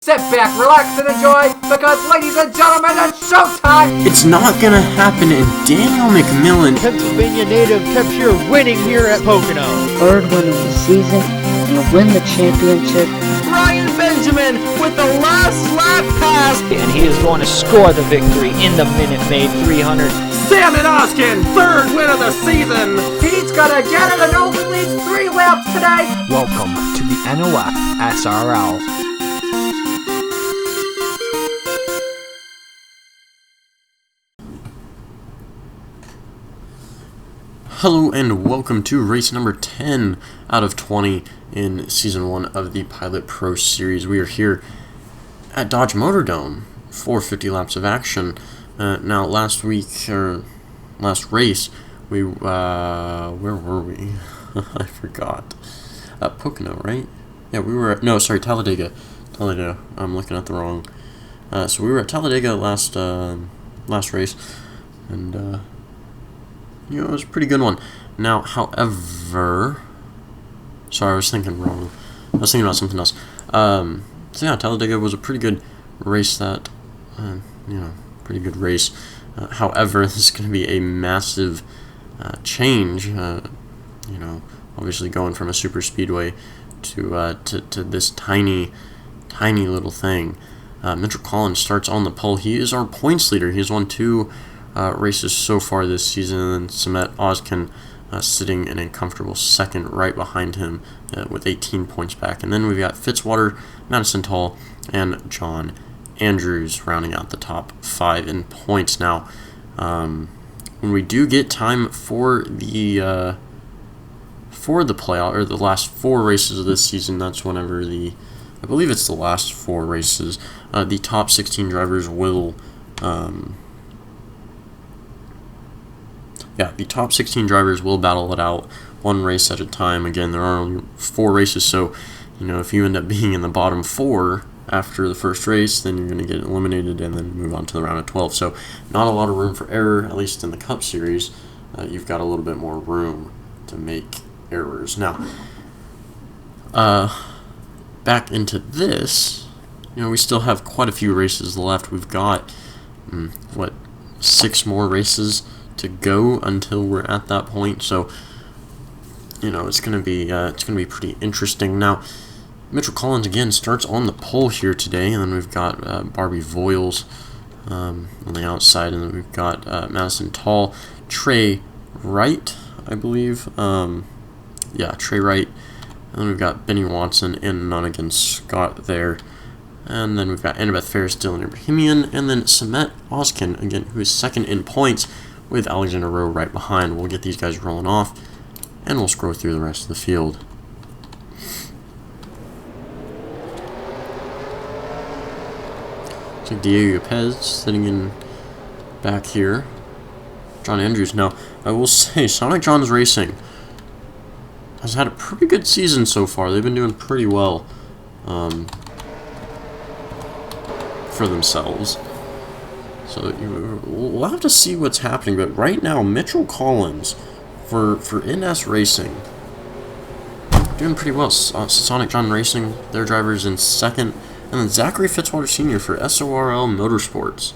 sit back, relax, and enjoy, because, ladies and gentlemen, it's showtime! It's not gonna happen, and Daniel McMillan, Pennsylvania native, kept here winning here at Pocono. Third win of the season, and win the championship. Ryan Benjamin with the last lap pass. And he is going to score the victory in the Minute Maid 300. Salmon Oskin, third win of the season. He's gonna get it and only leads 3 laps today! Welcome to the NOFSRL. hello and welcome to race number 10 out of 20 in Season 1 of the Pilot Pro Series. We are here at Dodge Motordome for 50 laps of action. Now, last race, we, where were we? I forgot. Pocono, right? Yeah, we were at, no, sorry, Talladega. Talladega, I'm looking at the wrong. So we were at Talladega last race, and, you know, it was a pretty good one. Now, however, sorry, I was thinking wrong. I was thinking about something else. So yeah, Talladega was a pretty good race. Pretty good race. However, this is going to be a massive change. Obviously going from a super speedway to this tiny little thing. Mitchell Collins starts on the pole. He is our points leader. He has won 2 races so far this season, and Samet Ozkan sitting in a comfortable second right behind him with 18 points back. And then we've got Fitzwater, Madison Tall, and John Andrews rounding out the top 5 in points. Now, when we do get time for the playoff, or the last 4 races of this season, that's whenever I believe it's the last 4 races, the top 16 drivers will the top 16 drivers will battle it out 1 race at a time. Again, there are only 4 races, so if you end up being in the bottom 4 after the first race, then you're going to get eliminated and then move on to the round of 12. So not a lot of room for error, at least in the Cup Series. You've got a little bit more room to make errors. Now, back into this, we still have quite a few races left. We've got, 6 more races to go until we're at that point, so it's gonna be pretty interesting. Now, Mitchell Collins again starts on the pole here today, and then we've got Barbie Voiles on the outside, and then we've got Madison Tall, Trey Wright, I believe, Trey Wright, and then we've got Benny Watson and Nonigan Scott there. And then we've got Annabeth Ferris, Dylan Ibrahimian, and then Samet Ozkan, again, who is second in points, with Alexander Rowe right behind. We'll get these guys rolling off, and we'll scroll through the rest of the field. So Diego Pez sitting in back here. John Andrews. Now, I will say, Sonic John's Racing has had a pretty good season so far. They've been doing pretty well for themselves. So we'll have to see what's happening. But right now, Mitchell Collins for NS Racing doing pretty well. Sonic John Racing, their drivers in second, and then Zachary Fitzwater Sr. for SORL Motorsports.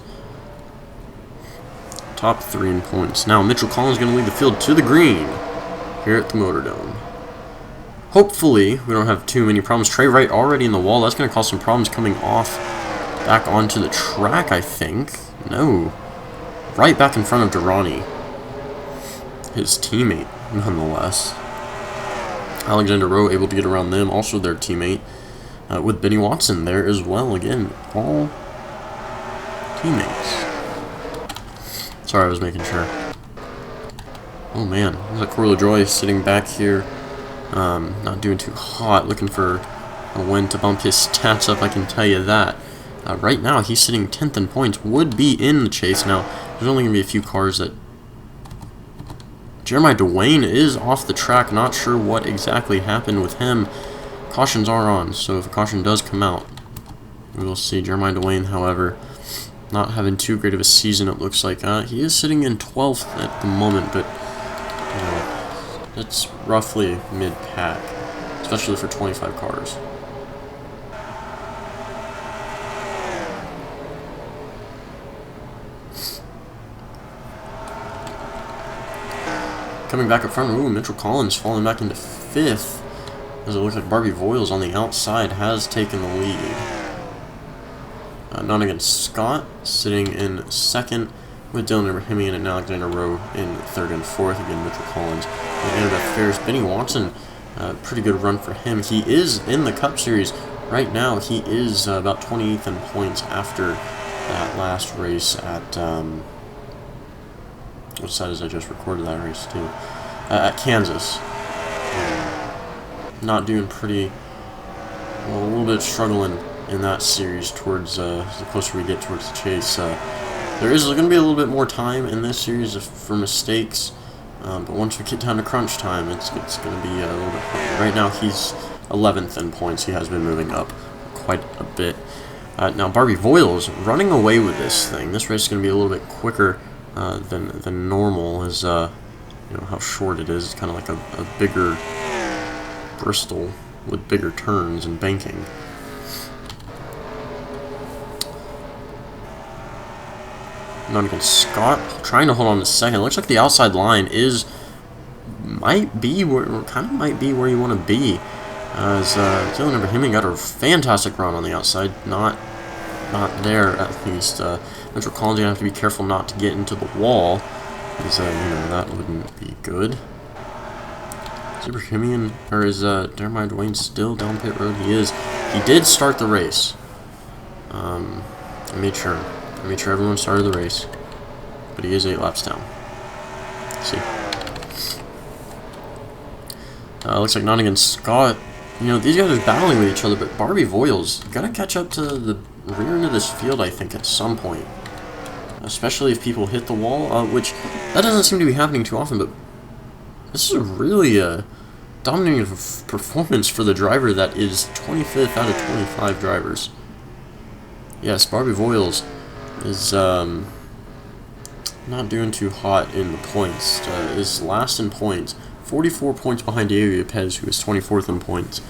Top 3 in points. Now Mitchell Collins is going to lead the field to the green here at the Motordome. Hopefully, we don't have too many problems. Trey Wright already in the wall. That's going to cause some problems coming off back onto the track, I think. No. Right back in front of Durrani. His teammate, nonetheless. Alexander Rowe able to get around them, also their teammate. With Benny Watson there as well. Again, all teammates. Sorry, I was making sure. Oh man, there's a Corla Joy sitting back here. Not doing too hot. Looking for a win to bump his stats up, I can tell you that. Right now, he's sitting 10th in points. Would be in the chase. Now, there's only going to be a few cars that... Jeremiah Dwayne is off the track. Not sure what exactly happened with him. Cautions are on, so if a caution does come out, we will see. Jeremiah Dwayne, however, not having too great of a season, it looks like. He is sitting in 12th at the moment, but it's roughly mid-pack, especially for 25 cars. coming back up front. Ooh, Mitchell Collins falling back into 5th. As it looks like Barbie Voiles on the outside has taken the lead. Nottingham Scott sitting in 2nd with Dylan Ibrahimian and Alexander Rowe in 3rd and 4th. Again, Mitchell Collins and Annabeth Ferris. Benny Watson, pretty good run for him. He is in the Cup Series right now. He is about 28th in points after that last race at what side is I just recorded that race too? At Kansas. Not doing pretty well, a little bit struggling in that series towards the closer we get towards the chase. There is going to be a little bit more time in this series for mistakes, but once we get down to crunch time, it's going to be a little bit harder. Right now he's 11th in points. He has been moving up quite a bit. Now Barbie Voiles running away with this thing. This race is going to be a little bit quicker than normal, as you know how short it is. It's kind of like a bigger Bristol with bigger turns and banking. Nottingham Scott trying to hold on to 2nd. It looks like the outside line might be where you want to be. As Dylan Ibrahimian got a fantastic run on the outside, not there at least. Mitchell Collins gonna have to be careful not to get into the wall, because you know that wouldn't be good. Is Ibrahimian or is Jeremiah Dwayne still down pit road? He is. He did start the race. I made sure everyone started the race, but he is 8 laps down. Let's see. Looks like Nottingham Scott. You know, these guys are battling with each other, but Barbie Voiles gotta catch up to the rear end of this field, I think, at some point. Especially if people hit the wall, which that doesn't seem to be happening too often, but this is a really dominating performance for the driver that is 25th out of 25 drivers. Yes, Barbie Voiles is not doing too hot in the points. Is last in points. 44 points behind Diego Yepes, who is 24th in points.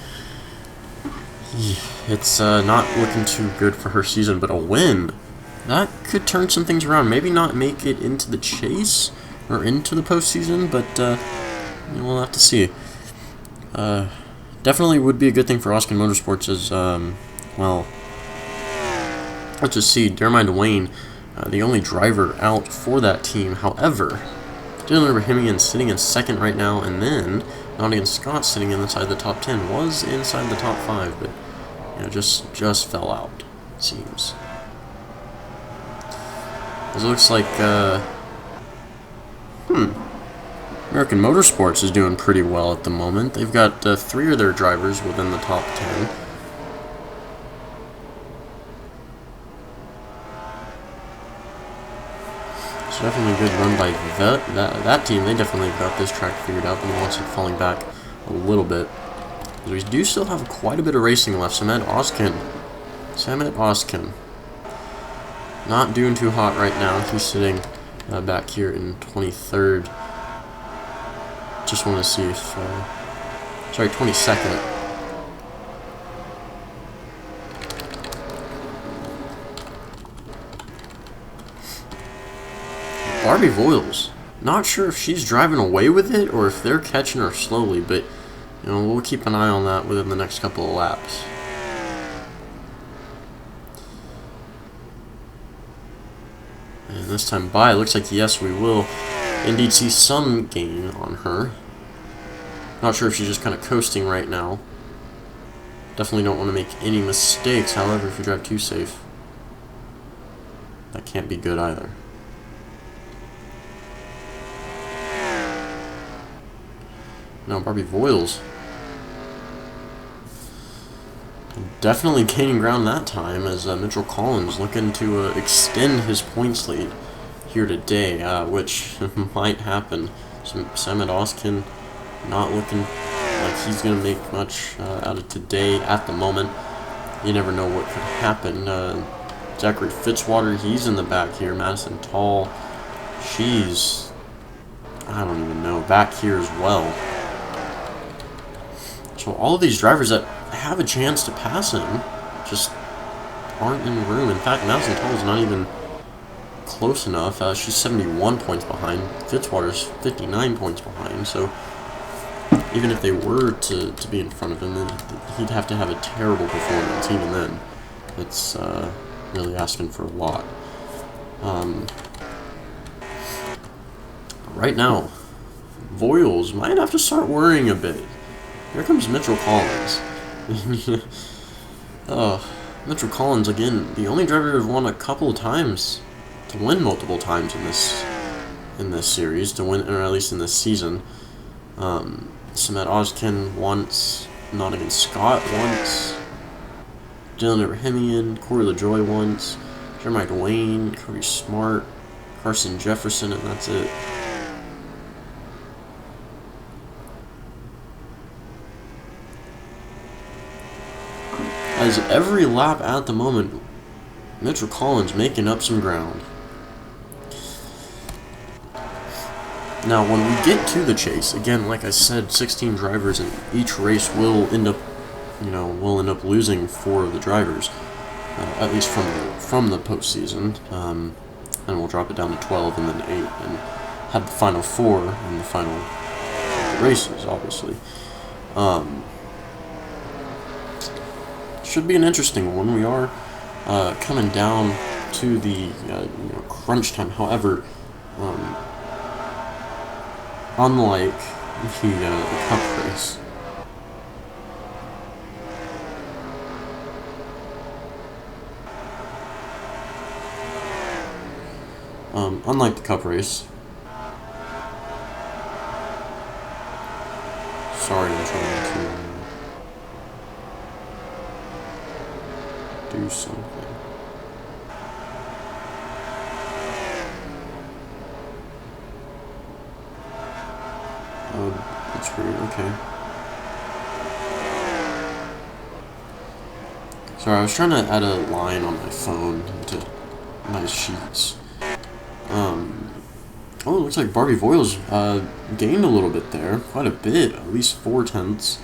It's not looking too good for her season, but a win, that could turn some things around. Maybe not make it into the chase or into the postseason, but we'll have to see. Definitely would be a good thing for Oskin Motorsports as, well, let's just see, Jeremiah Dwayne, the only driver out for that team. However, Dylan Ibrahimian sitting in 2nd right now, and then Nottingham Scott sitting inside the top 10. Was inside the top 5, but you know, just fell out, it seems. It looks like American Motorsports is doing pretty well at the moment. They've got 3 of their drivers within the top 10. It's definitely a good run by that team. They definitely got this track figured out, but he wants it falling back a little bit. So we do still have quite a bit of racing left. Samet Oskin. Not doing too hot right now. He's sitting back here in 23rd. Just want to see if... sorry, 22nd. Barbie Voiles. Not sure if she's driving away with it or if they're catching her slowly, but you know, we'll keep an eye on that within the next couple of laps. And this time by, it looks like yes, we will indeed see some gain on her. Not sure if she's just kind of coasting right now. Definitely don't want to make any mistakes, however, if you drive too safe, that can't be good either. Now Barbie Voiles definitely gaining ground that time, as Mitchell Collins looking to extend his points lead here today, which might happen. Samet Oskin not looking like he's going to make much out of today at the moment. You never know what could happen. Zachary Fitzwater, he's in the back here. Madison Tall, she's, I don't even know, back here as well. So all of these drivers that have a chance to pass him just aren't in the room. In fact, Madison Tall is not even close enough. She's 71 points behind. Fitzwater's 59 points behind. So even if they were to be in front of him, then he'd have to have a terrible performance. Even then, it's really asking for a lot. Right now, Voiles might have to start worrying a bit. Here comes Mitchell Collins. Mitchell Collins, again, the only driver who's won a couple of times, to win multiple times in this series, to win, or at least in this season. Samet Ozkin once, Nottingham Scott once, Dylan Abrahamian, Corey LaJoy once, Jeremiah Dwayne, Cody Smart, Carson Jefferson, and that's it. As every lap at the moment, Mitchell Collins making up some ground. Now, when we get to the chase, again, like I said, 16 drivers, and each race will end up, losing 4 of the drivers, at least from the postseason, and we'll drop it down to 12 and then 8, and have the final 4 in the final races, obviously. Should be an interesting one. We are coming down to the crunch time. However, unlike the Cup race, sorry, I'm trying to do something. Oh, that's weird. Okay. Sorry, I was trying to add a line on my phone into my sheets. Oh, it looks like Barbie Voiles gained a little bit there. Quite a bit. At least 0.4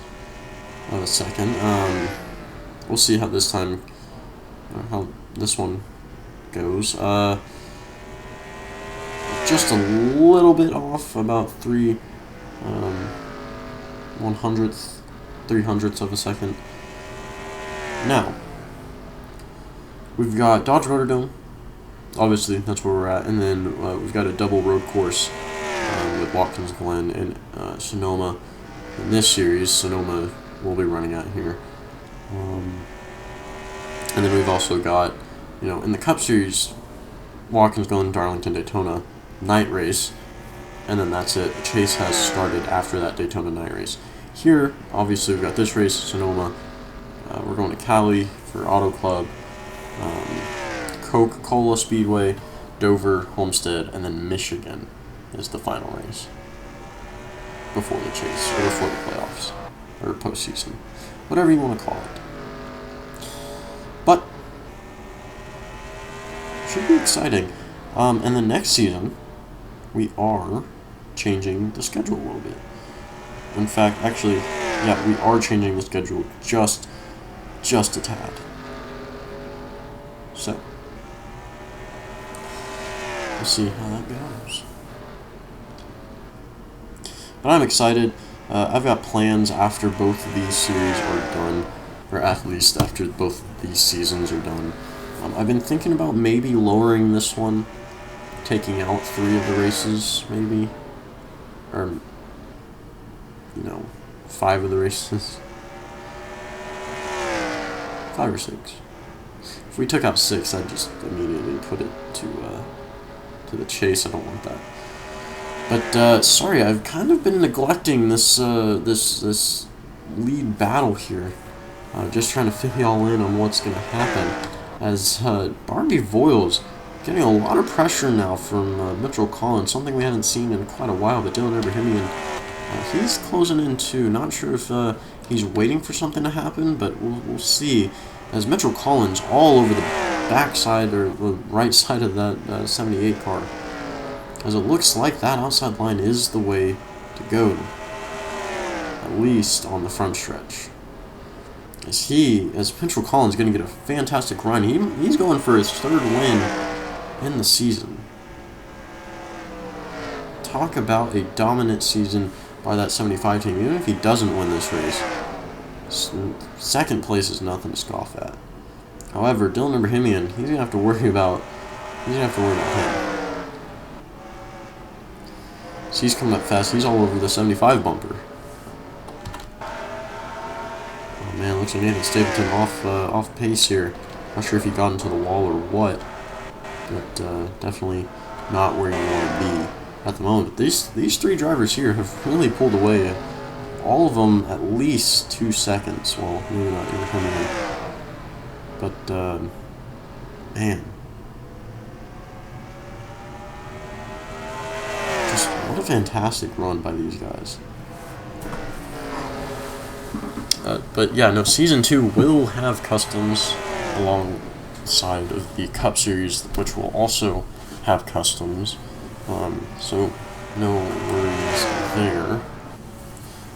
of a second. We'll see how this time... how this one goes. Just a little bit off, about 3/100ths of a second. Now, we've got Dodge Motordome. Obviously, that's where we're at. And then we've got a double road course with Watkins Glen and Sonoma. In this series, Sonoma will be running out here. And then we've also got, in the Cup Series, Watkins Glen, Darlington, Daytona night race, and then that's it. The chase has started after that Daytona night race. Here, obviously, we've got this race, Sonoma. We're going to Cali for Auto Club, Coca-Cola Speedway, Dover, Homestead, and then Michigan is the final race before the chase, or before the playoffs, or postseason, whatever you want to call it. But should be exciting. And the next season, we are changing the schedule a little bit. In fact, actually, yeah, we are changing the schedule just a tad. So, we'll see how that goes. But I'm excited. I've got plans after both of these series are done, or at least after both of these seasons are done. I've been thinking about maybe lowering this one, taking out 3 of the races, maybe, or 5 of the races, 5 or 6. If we took out 6, I'd just immediately put it to the chase. I don't want that. But sorry, I've kind of been neglecting this this lead battle here. Just trying to fill y'all in on what's going to happen. As Barbie Voiles getting a lot of pressure now from Mitchell Collins, something we haven't seen in quite a while. But Dylan Abrahamian, he's closing in too. Not sure if he's waiting for something to happen, but we'll see. As Mitchell Collins all over the backside or the right side of that 78 car. As it looks like that outside line is the way to go, at least on the front stretch. As Mitchell Collins going to get a fantastic run. He's going for his 3rd win in the season. Talk about a dominant season by that 75 team. Even if he doesn't win this race, second place is nothing to scoff at. However, Dylan Ibrahimian, he's gonna have to worry about him. So he's coming up fast. He's all over the 75 bumper. Oh man, looks like Nathan Stapleton off pace here. Not sure if he got into the wall or what, but definitely not where you want to be at the moment. But these three drivers here have really pulled away. All of them at least 2 seconds. Well, maybe not Ibrahimian, but man. What a fantastic run by these guys. But yeah, no, Season 2 will have customs alongside of the Cup Series, which will also have customs. So no worries there.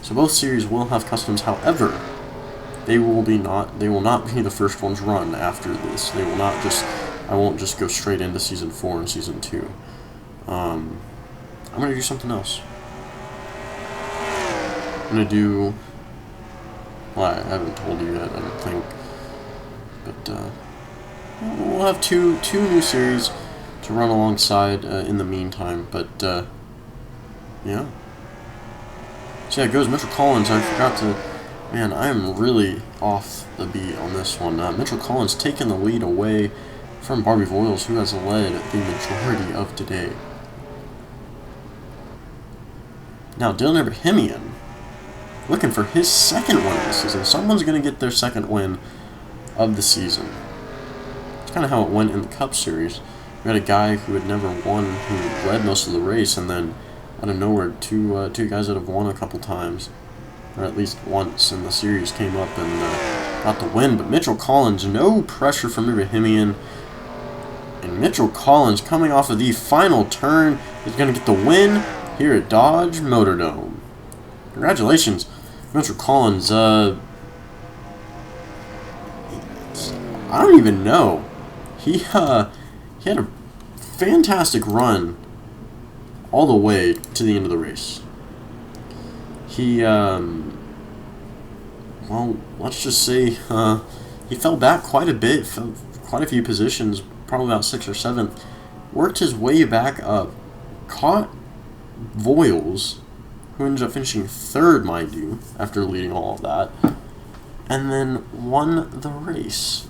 So both series will have customs. However, they will not be the first ones run after this. They will not just. I won't just go straight into Season 4 and Season 2. I'm going to do something else. I'm going to do... Well, I haven't told you yet, I don't think. But, we'll have two new series to run alongside in the meantime. But, yeah. So, yeah, it goes Mitchell Collins. I forgot to... Man, I am really off the beat on this one. Mitchell Collins taking the lead away from Barbie Voiles, who has led the majority of today. Now, Dylan Ibrahimian, looking for his second win of the season. Someone's going to get their second win of the season. It's kind of how it went in the Cup Series. We had a guy who had never won, who led most of the race, and then out of nowhere, two guys that have won a couple times, or at least once in the series, came up and got the win. But Mitchell Collins, no pressure from Ibrahimian. And Mitchell Collins, coming off of the final turn, is going to get the win here at Dodge Motordome. Congratulations, Mitchell Collins. I don't even know. He had a fantastic run all the way to the end of the race. He, well, let's just say he fell back quite a bit, fell quite a few positions, probably about 6th or 7th. Worked his way back up, caught Voiles, who ended up finishing 3rd, mind you, after leading all of that, and then won the race.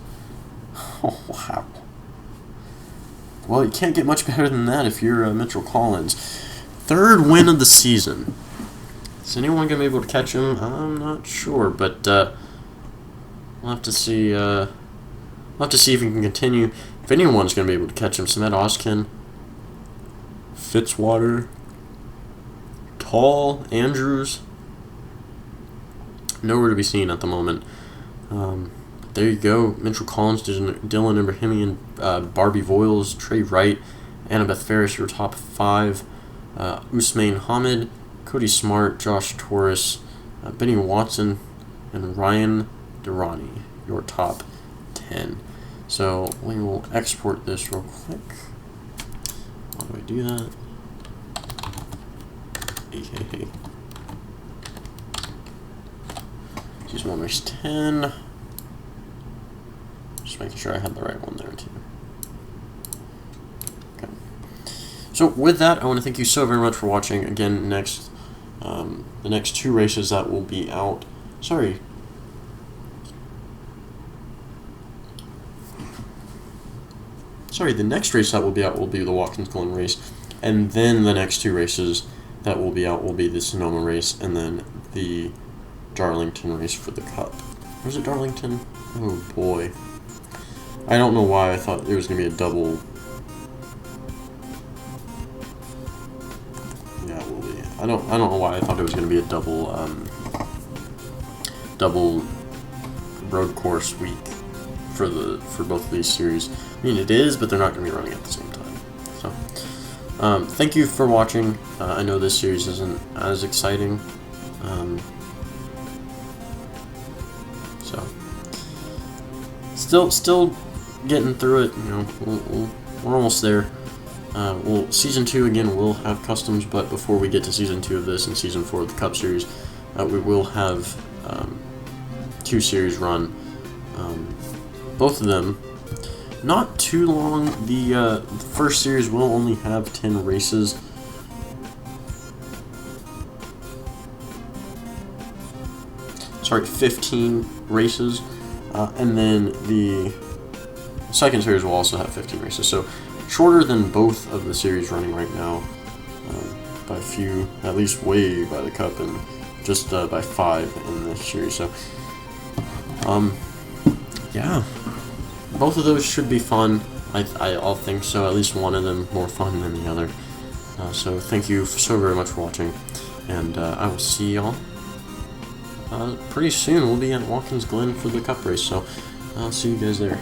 Oh, wow. Well, you can't get much better than that if you're Mitchell Collins. 3rd win of the season. Is anyone going to be able to catch him? I'm not sure, but we'll have to see. We'll have to see if he can continue. If anyone's going to be able to catch him, Samet Oskin, Fitzwater, Tall, Andrews, nowhere to be seen at the moment. There you go. Mitchell Collins, Dylan Ibrahimian, Barbie Voiles, Trey Wright, Annabeth Ferris, your top 5. Usmain Hamid, Cody Smart, Josh Torres, Benny Watson, and Ryan Durrani, your top 10. So we will export this real quick. How do I do that? Hey. Just one race 10. Just making sure I had the right one there too. Okay. So with that, I want to thank you so very much for watching. Again, the next 2 races that will be out. Sorry. The next race that will be out will be the Watkins Glen race, and then the next 2 races that will be out will be the Sonoma race, and then the Darlington race for the Cup. Was it Darlington? Oh boy. I don't know why I thought there was going to be a double. Yeah, it will be. I don't know why I thought it was going to be a double road course week for both of these series. I mean, it is, but they're not going to be running at the same time. So, thank you for watching. I know this series isn't as exciting. So, still getting through it. You know, we'll we're almost there. Well, Season 2, again, will have customs, but before we get to Season 2 of this and Season 4 of the Cup Series, we will have 2 series run. Both of them not too long. The first series will only have 10 races. Sorry, 15 races. And then the second series will also have 15 races. So shorter than both of the series running right now, by a few, at least way by the Cup, and just by 5 in this series. So, yeah, both of those should be fun. I'll think so. At least one of them more fun than the other. So thank you so very much for watching, and I will see y'all pretty soon. We'll be at Watkins Glen for the Cup race, so I'll see you guys there.